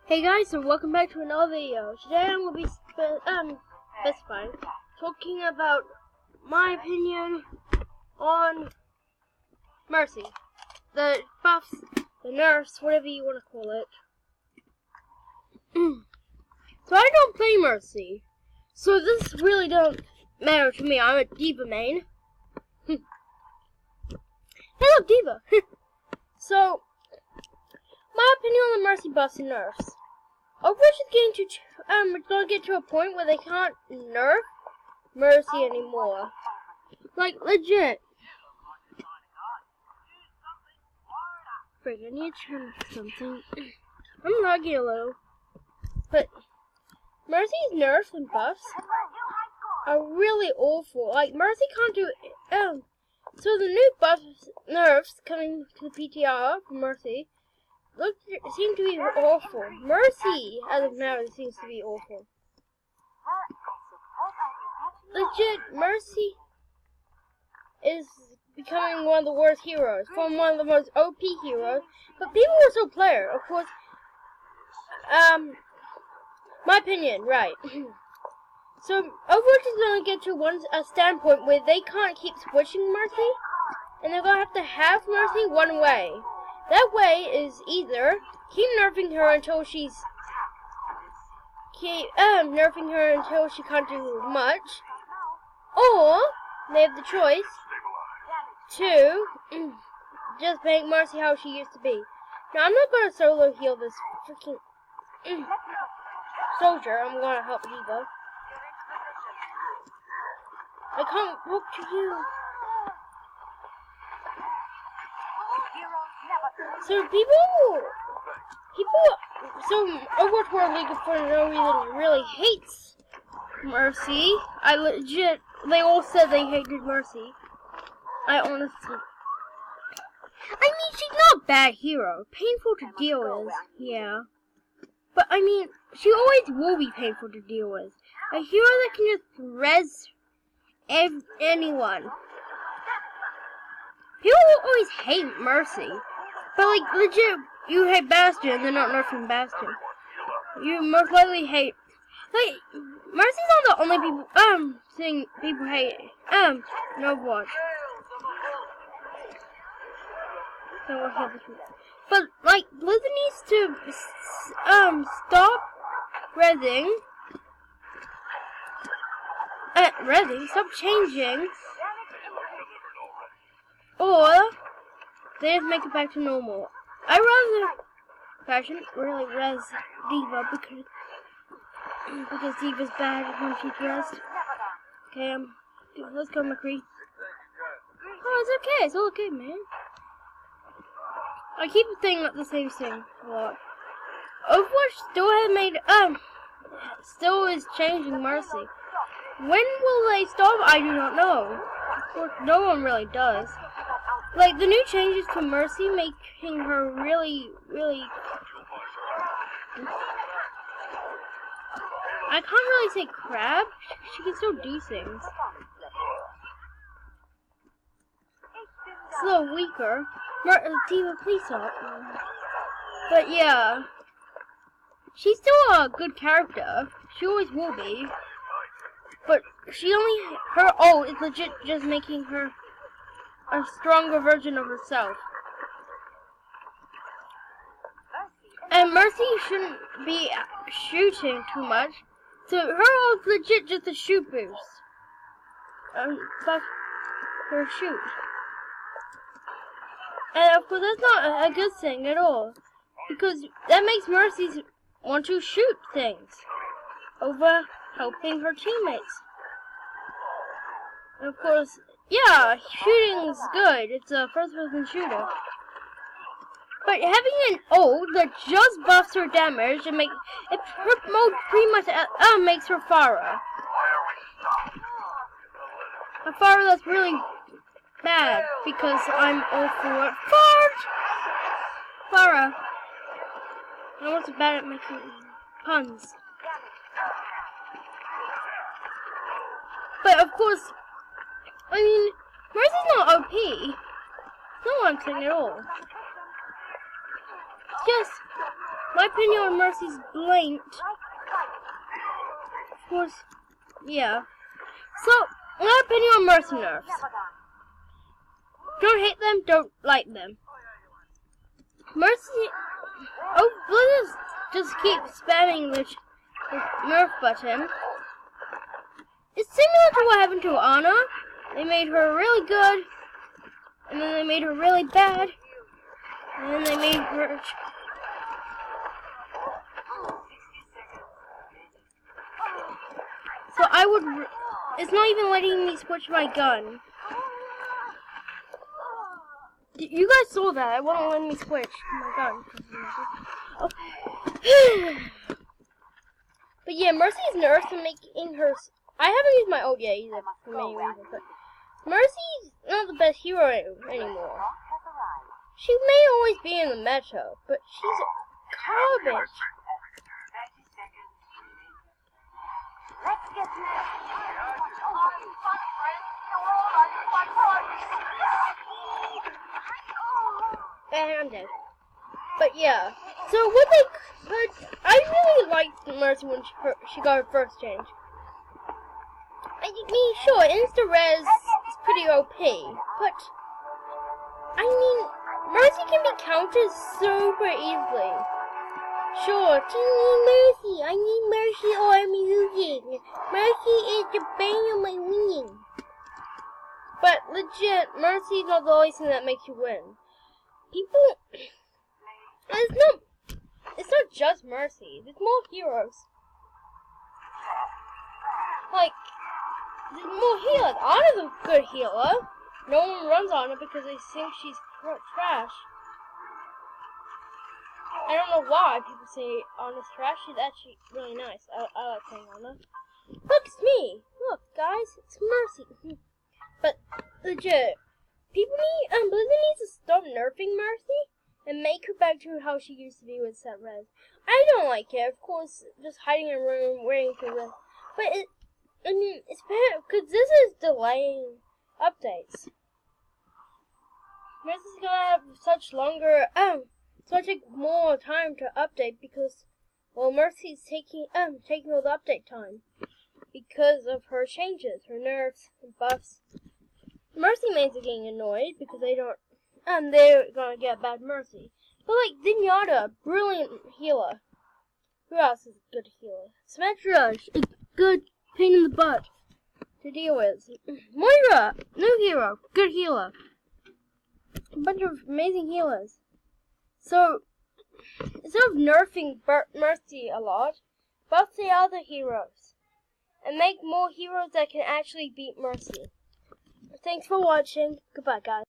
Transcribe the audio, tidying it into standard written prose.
Hey guys, and welcome back to another video. Today I'm going to be specifying, talking about my opinion on Mercy. The buffs, the nerfs, whatever you want to call it. So I don't play Mercy, so this really don't matter to me. I'm a Diva main. Hello Diva! So, my opinion on the Mercy buffs and nerfs. Overwatch is getting to gonna get to a point where they can't nerf Mercy anymore. Like legit. Frick, I need to turn something. I'm lagging a little. But Mercy's nerfs and buffs are really awful. Like Mercy can't do so the new buffs nerfs coming to the PTR for Mercy seem to be awful. Mercy, as of now, seems to be awful. Legit, Mercy is becoming one of the worst heroes, from one of the most OP heroes, but people will still play her, of course. My opinion, right. So, Overwatch is going to get to a standpoint where they can't keep switching Mercy, and they're going to have Mercy one way. That way is either keep nerfing her until she can't do much, or they have the choice to just make Mercy how she used to be. Now I'm not gonna solo heal this freaking soldier. I'm gonna help Diva. I can't walk to you. So so Overwatch World League for no reason really hates Mercy. They all said they hated Mercy. I honestly, she's not a bad hero. Painful to deal with, yeah. But she always will be painful to deal with. A hero that can just res anyone. People will always hate Mercy. But legit, you hate Bastion, they're not nerfing Bastion. You most likely hate, Mercy's not the only thing people hate, in Overwatch. But, Blizzard needs to, stop stop changing, or they just make it back to normal. I shouldn't really res Diva because Diva's bad when she's resed. Okay, let's go, McCree. Oh, it's okay. It's all okay, man. I keep saying the same thing a lot. Overwatch still is changing Mercy. When will they stop? I do not know. Of course, no one really does. The new changes to Mercy making her really, really... I can't really say crab. She can still do things. It's a little weaker. Diva, please stop. But yeah. She's still a good character. She always will be. But her ult is legit just making her a stronger version of herself. And Mercy shouldn't be shooting too much, so her ult's legit just a shoot boost. Buff her shoot. And of course that's not a good thing at all, because that makes Mercy want to shoot things over helping her teammates. And of course, yeah, shooting's good. It's a first-person shooter. But having an ult that just buffs her damage and her mode pretty much makes her Pharah. A Pharah that's really bad because I'm all for it. Pharah. I'm also bad at making puns. But of course, Mercy's not OP. That's not what I'm saying at all. Just My opinion on Mercy's blanked. Of course, yeah. So, my opinion on Mercy nerfs. Don't hate them, don't like them. Mercy... Oh, Blizzard just keep spamming the nerf button. It's similar to what happened to Anna. They made her really good, and then they made her really bad, and then they made her... So I would... It's not even letting me switch my gun. You guys saw that. It won't let me switch my gun. Oh. But yeah, Mercy's nerfs are making her... I haven't used my ult yet either for many reasons, but Mercy's not the best hero anymore. She may always be in the meta, but she's garbage. And I'm dead. But yeah, so what they could... I really liked Mercy when she got her first change. I mean, sure, insta-res is pretty OP, but... I mean, Mercy can be countered super easily. Sure, Mercy, I need Mercy or I'm losing. Mercy is the bane of my winning. But legit, Mercy is not the only thing that makes you win. People, it's not just Mercy. There's more heroes. Like, there's more healers. Anna's a good healer. No one runs on her because they think she's trash. I don't know why people say Anna's trash. She's actually really nice. I like saying Anna. Look, it's me. Look, guys, it's Mercy. But legit, people need Blizzard needs to stop nerfing Mercy and make her back to how she used to be with set res. I don't like it. Of course, just hiding in a room waiting for res. But I mean, it's bad because this is delaying updates. Mercy's gonna have such more time to update because, well, Mercy's taking all the update time because of her changes, her nerfs and buffs. Mercy mains are getting annoyed because they don't, they're gonna get bad Mercy. But like Zenyatta, brilliant healer. Who else is a good healer? Symmetra, a good pain in the butt to deal with. Moira, new hero, good healer. A bunch of amazing healers. So, instead of nerfing Mercy a lot, buff the other heroes. And make more heroes that can actually beat Mercy. Thanks for watching. Goodbye, guys.